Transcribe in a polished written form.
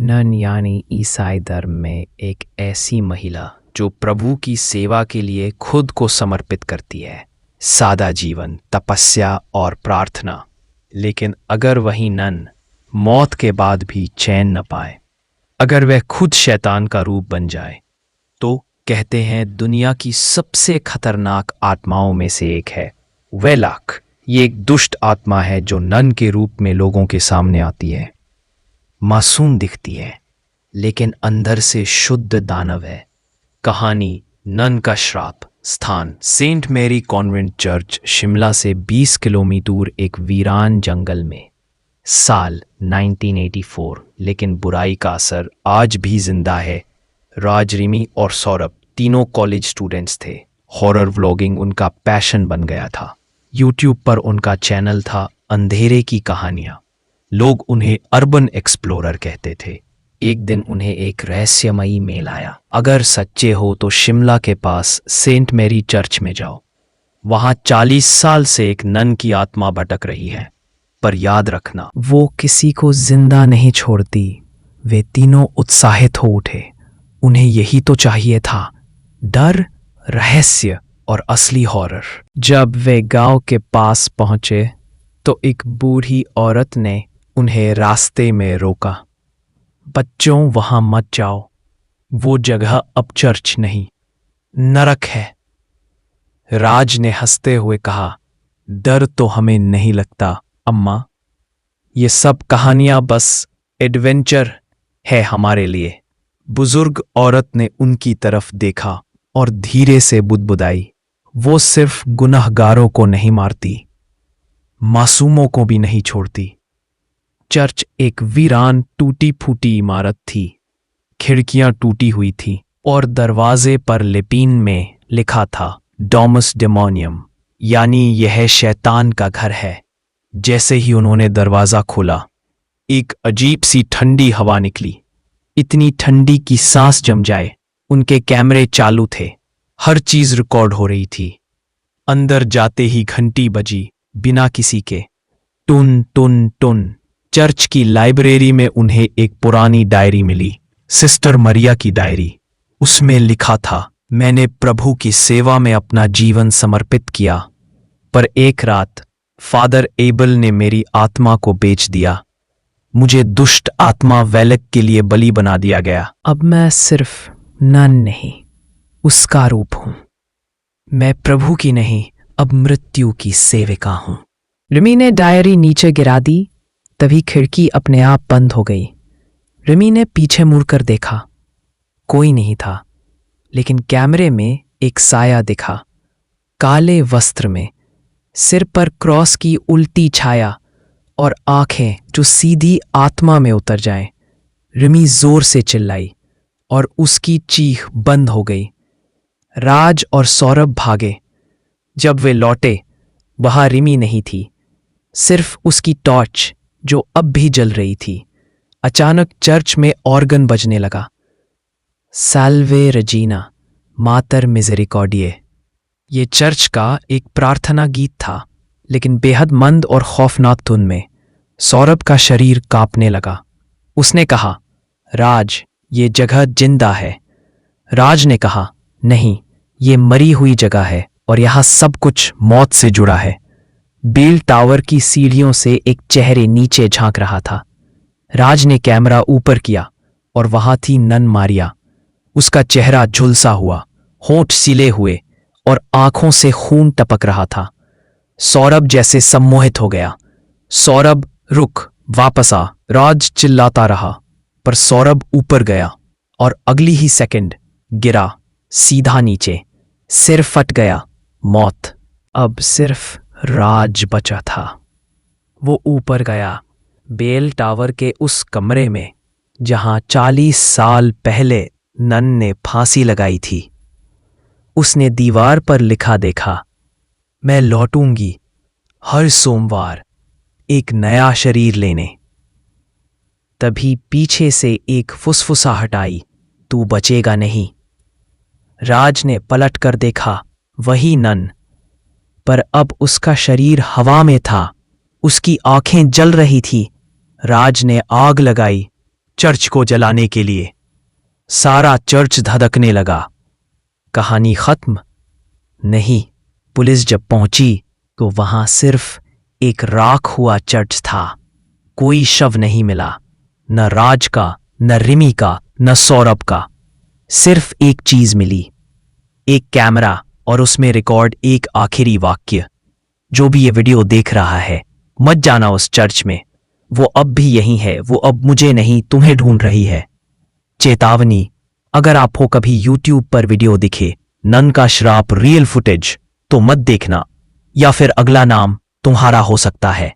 None यानी ईसाई धर्म में एक ऐसी महिला जो प्रभु की सेवा के लिए खुद को समर्पित करती है। सादा जीवन, तपस्या और प्रार्थना। लेकिन अगर वही नन मौत के बाद भी चैन न पाए, अगर वह खुद शैतान का रूप बन जाए, तो कहते हैं दुनिया की सबसे खतरनाक आत्माओं में से एक है वेलाक। ये एक दुष्ट आत्मा है जो नन के रूप में लोगों के सामने आती है। मासूम दिखती है लेकिन अंदर से शुद्ध दानव है। कहानी नन का श्राप। स्थान Saint Mary convent church, Shimla से 20 किलोमीटर दूर एक वीरान जंगल में। साल 1984। लेकिन बुराई का असर आज भी जिंदा है। राज, रिमी और सौरभ तीनों कॉलेज स्टूडेंट्स थे। हॉरर व्लॉगिंग उनका पैशन बन गया था। यूट्यूब पर उनका चैनल था अंधेरे की कहानियां। लोग उन्हें अर्बन एक्सप्लोरर कहते थे। एक दिन उन्हें एक रहस्यमयी मेल आया। अगर सच्चे हो तो शिमला के पास सेंट मैरी चर्च में जाओ। वहां 40 साल से एक नन की आत्मा भटक रही है। पर याद रखना, वो किसी को जिंदा नहीं छोड़ती। वे तीनों उत्साहित हो उठे। उन्हें यही तो चाहिए था, डर, रहस्य और असली हॉरर। जब वे गांव के पास पहुंचे तो एक बूढ़ी औरत ने उन्हें रास्ते में रोका। बच्चों, वहां मत जाओ। वो जगह अब चर्च नहीं, नरक है। राज ने हंसते हुए कहा, डर तो हमें नहीं लगता अम्मा। ये सब कहानियां बस एडवेंचर है हमारे लिए। बुजुर्ग औरत ने उनकी तरफ देखा और धीरे से बुदबुदाई, वो सिर्फ गुनहगारों को नहीं मारती, मासूमों को भी नहीं छोड़ती। चर्च एक वीरान टूटी फूटी इमारत थी। खिड़कियां टूटी हुई थी और दरवाजे पर लैटिन में लिखा था डोमस डेमोनियम, यानी यह शैतान का घर है। जैसे ही उन्होंने दरवाजा खोला, एक अजीब सी ठंडी हवा निकली। इतनी ठंडी कि सांस जम जाए। उनके कैमरे चालू थे, हर चीज रिकॉर्ड हो रही थी। अंदर जाते ही घंटी बजी, बिना किसी के। टुन टुन टुन। चर्च की लाइब्रेरी में उन्हें एक पुरानी डायरी मिली, सिस्टर मरिया की डायरी। उसमें लिखा था, मैंने प्रभु की सेवा में अपना जीवन समर्पित किया, पर एक रात फादर एबल ने मेरी आत्मा को बेच दिया। मुझे दुष्ट आत्मा वेलक के लिए बलि बना दिया गया। अब मैं सिर्फ नन नहीं, उसका रूप हूं। मैं प्रभु की नहीं, अब मृत्यु की सेविका हूं। रिमी ने डायरी नीचे गिरा दी। तभी खिड़की अपने आप बंद हो गई। रिमी ने पीछे मुड़कर देखा, कोई नहीं था। लेकिन कैमरे में एक साया दिखा, काले वस्त्र में, सिर पर क्रॉस की उल्टी छाया और आंखें जो सीधी आत्मा में उतर जाएं। रिमी जोर से चिल्लाई और उसकी चीख बंद हो गई। राज और सौरभ भागे। जब वे लौटे, वहां रिमी नहीं थी, सिर्फ उसकी टॉर्च जो अब भी जल रही थी। अचानक चर्च में ऑर्गन बजने लगा। साल्वे रजीना, मातर मिसेरिकॉर्डिए। ये चर्च का एक प्रार्थना गीत था, लेकिन बेहद मंद और खौफनाक धुन में। सौरभ का शरीर कांपने लगा। उसने कहा, राज, ये जगह जिंदा है। राज ने कहा, नहीं, ये मरी हुई जगह है और यहां सब कुछ मौत से जुड़ा है। बेल टावर की सीढ़ियों से एक चेहरे नीचे झांक रहा था। राज ने कैमरा ऊपर किया और वहां थी नन मारिया। उसका चेहरा झुलसा हुआ, होंठ सिले हुए और आंखों से खून टपक रहा था। सौरभ जैसे सम्मोहित हो गया। सौरभ, रुक, वापस आ। राज चिल्लाता रहा, पर सौरभ ऊपर गया और अगली ही सेकंड गिरा, सीधा नीचे। सिर फट गया, मौत। अब सिर्फ राज बचा था। वो ऊपर गया, बेल टावर के उस कमरे में जहां 40 साल पहले नन ने फांसी लगाई थी। उसने दीवार पर लिखा देखा, मैं लौटूंगी हर सोमवार एक नया शरीर लेने। तभी पीछे से एक फुसफुसाहट आई, तू बचेगा नहीं। राज ने पलट कर देखा, वही नन, पर अब उसका शरीर हवा में था। उसकी आंखें जल रही थी। राज ने आग लगाई, चर्च को जलाने के लिए। सारा चर्च धधकने लगा। कहानी खत्म? नहीं। पुलिस जब पहुंची तो वहां सिर्फ एक राख हुआ चर्च था। कोई शव नहीं मिला, न राज का, न रिमी का, न सौरभ का। सिर्फ एक चीज मिली, एक कैमरा, और उसमें रिकॉर्ड एक आखिरी वाक्य। जो भी ये वीडियो देख रहा है, मत जाना उस चर्च में। वो अब भी यहीं है, वो अब मुझे नहीं तुम्हें ढूंढ रही है। चेतावनी, अगर आपको कभी YouTube पर वीडियो दिखे नन का श्राप रियल फुटेज, तो मत देखना, या फिर अगला नाम तुम्हारा हो सकता है।